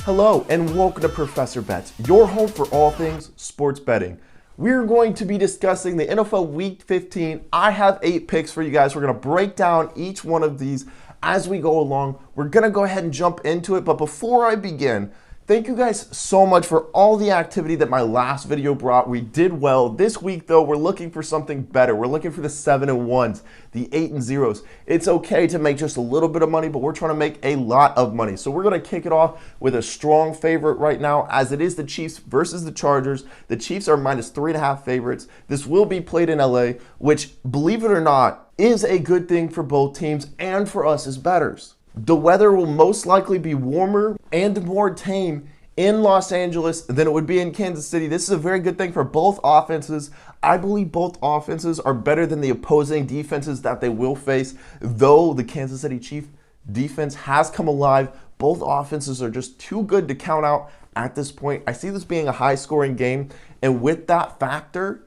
Hello and welcome to Professor Bets, your home for all things sports betting. We're going to be discussing the NFL Week 15. I have 8 picks for you guys. We're going to break down each one of these as we go along. We're going to go ahead and jump into it, but before I begin, thank you guys so much for all the activity that my last video brought. We did well. This week, though, we're looking for something better. We're looking for the 7-1s, the 8-0s. It's okay to make just a little bit of money, but we're trying to make a lot of money. So we're going to kick it off with a strong favorite right now, as it is the Chiefs versus the Chargers. The Chiefs are -3.5 favorites. This will be played in LA, which, believe it or not, is a good thing for both teams and for us as bettors. The weather will most likely be warmer and more tame in Los Angeles than it would be in Kansas City. This is a very good thing for both offenses. I believe both offenses are better than the opposing defenses that they will face, though the Kansas City Chiefs defense has come alive. Both offenses are just too good to count out at this point. I see this being a high-scoring game, and with that factor,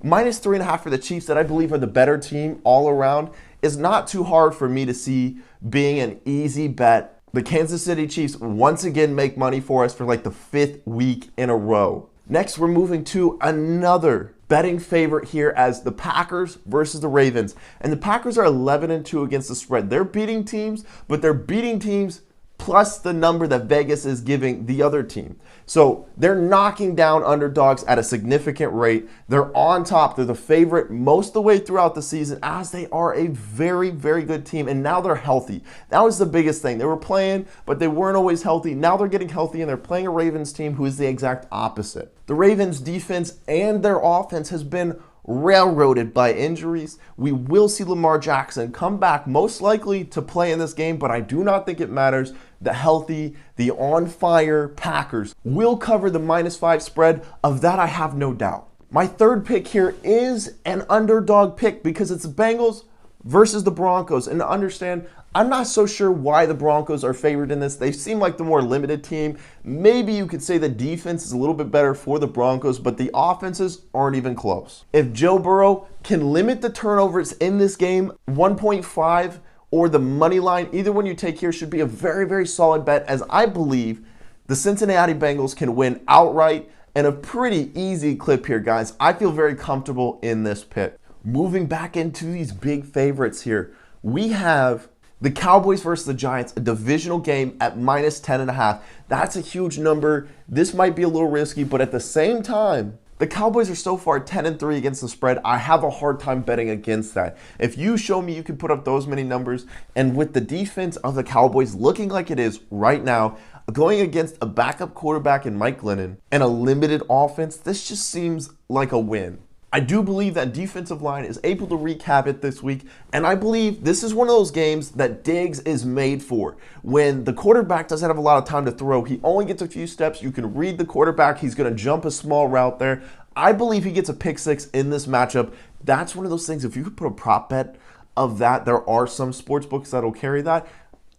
-3.5 for the Chiefs, that I believe are the better team all around, is not too hard for me to see being an easy bet. The Kansas City Chiefs once again make money for us for like the 5th week in a row. Next, we're moving to another betting favorite here as the Packers versus the Ravens. And the Packers are 11-2 against the spread. They're beating teams, but they're beating teams plus the number that Vegas is giving the other team. So they're knocking down underdogs at a significant rate. They're on top. They're the favorite most of the way throughout the season, as they are a very, very good team. And now they're healthy. That was the biggest thing. They were playing, but they weren't always healthy. Now they're getting healthy, and they're playing a Ravens team who is the exact opposite. The Ravens defense and their offense has been railroaded by injuries. We will see Lamar Jackson come back, most likely to play in this game, but I do not think it matters. The healthy, the on-fire Packers will cover the -5 spread. Of that, I have no doubt. My third pick here is an underdog pick because it's the Bengals versus the Broncos. And to understand, I'm not so sure why the Broncos are favored in this. They seem like the more limited team. Maybe you could say the defense is a little bit better for the Broncos, but the offenses aren't even close. If Joe Burrow can limit the turnovers in this game, 1.5 or the money line, either one you take here should be a very, very solid bet, as I believe the Cincinnati Bengals can win outright and a pretty easy clip here, guys. I feel very comfortable in this pick. Moving back into these big favorites here, we have the Cowboys versus the Giants, a divisional game at -10.5. That's a huge number. This might be a little risky, but at the same time, the Cowboys are so far 10-3 against the spread. I have a hard time betting against that. If you show me you can put up those many numbers, and with the defense of the Cowboys looking like it is right now, going against a backup quarterback in Mike Glennon and a limited offense, this just seems like a win. I do believe that defensive line is able to wreak havoc this week, and I believe this is one of those games that Diggs is made for. When the quarterback doesn't have a lot of time to throw, he only gets a few steps. You can read the quarterback. He's going to jump a small route there. I believe he gets a pick 6 in this matchup. That's one of those things, if you could put a prop bet of that, there are some sports books that will carry that.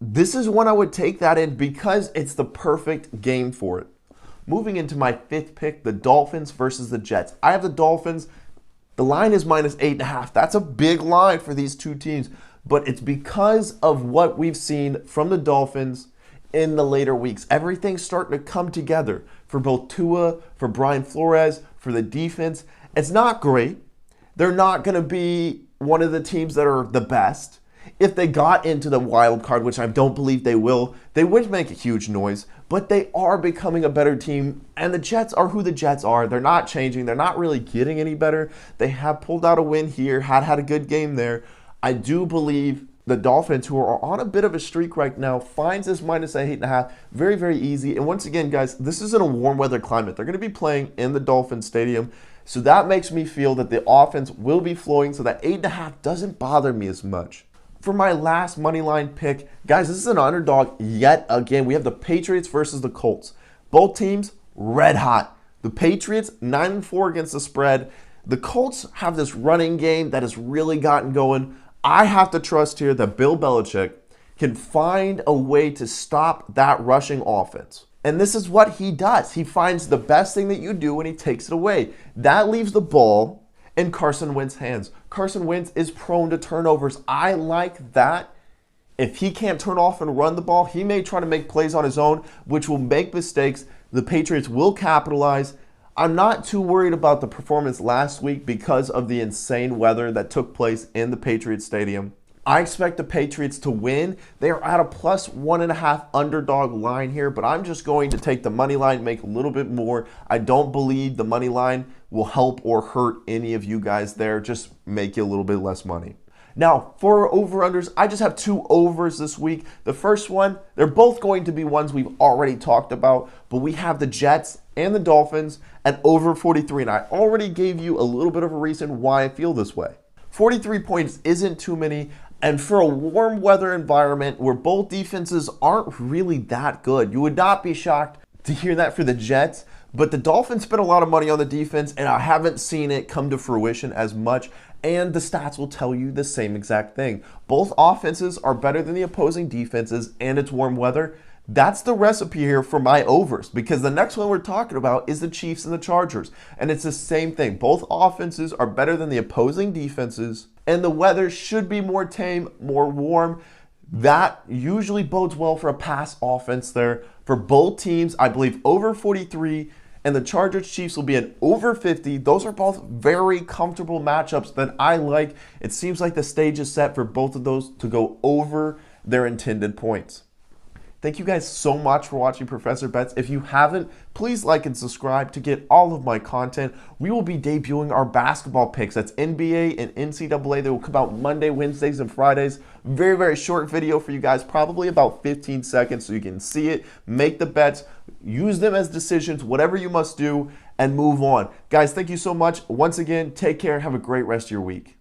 This is one I would take that in because it's the perfect game for it. Moving into my 5th pick, the Dolphins versus the Jets. I have the Dolphins. The line is -8.5. That's a big line for these two teams, but it's because of what we've seen from the Dolphins in the later weeks. Everything's starting to come together for both Tua, for Brian Flores, for the defense. It's not great. They're not going to be one of the teams that are the best. If they got into the wild card, which I don't believe they will, they would make a huge noise, but they are becoming a better team, and the Jets are who the Jets are. They're not changing. They're not really getting any better. They have pulled out a win here, had a good game there. I do believe the Dolphins, who are on a bit of a streak right now, finds this -8.5 very, very easy. And once again, guys, this is in a warm weather climate. They're going to be playing in the Dolphin Stadium, so that makes me feel that the offense will be flowing, so that 8.5 doesn't bother me as much. For my last money line pick, guys, this is an underdog yet again. We have the Patriots versus the Colts. Both teams red hot. The Patriots 9-4 against the spread. The Colts have this running game that has really gotten going. I have to trust here that Bill Belichick can find a way to stop that rushing offense. And this is what he does. He finds the best thing that you do and he takes it away. That leaves the ball in Carson Wentz's hands. Carson Wentz is prone to turnovers. I like that If he can't turn off and run the ball, he may try to make plays on his own, which will make mistakes. The Patriots will capitalize. I'm not too worried about the performance last week because of the insane weather that took place in the Patriots Stadium. I expect the Patriots to win. They are at a plus 1.5 underdog line here, but I'm just going to take the money line, make a little bit more. I don't believe the money line will help or hurt any of you guys there. Just make you a little bit less money. Now, for over-unders, I just have 2 overs this week. The first one, they're both going to be ones we've already talked about, but we have the Jets and the Dolphins at over 43, and I already gave you a little bit of a reason why I feel this way. 43 points isn't too many, and for a warm weather environment where both defenses aren't really that good, you would not be shocked to hear that for the Jets, but the Dolphins spent a lot of money on the defense, and I haven't seen it come to fruition as much, and the stats will tell you the same exact thing. Both offenses are better than the opposing defenses, and it's warm weather. That's the recipe here for my overs, because the next one we're talking about is the Chiefs and the Chargers, and it's the same thing. Both offenses are better than the opposing defenses, and the weather should be more tame, more warm. That usually bodes well for a pass offense there. For both teams, I believe over 43, and the Chargers Chiefs will be at over 50. Those are both very comfortable matchups that I like. It seems like the stage is set for both of those to go over their intended points. Thank you guys so much for watching Professor Bets. If you haven't, please like and subscribe to get all of my content. We will be debuting our basketball picks. That's NBA and NCAA. They will come out Monday, Wednesdays, and Fridays. Very, very short video for you guys, probably about 15 seconds so you can see it, make the bets, use them as decisions, whatever you must do, and move on. Guys, thank you so much. Once again, take care. Have a great rest of your week.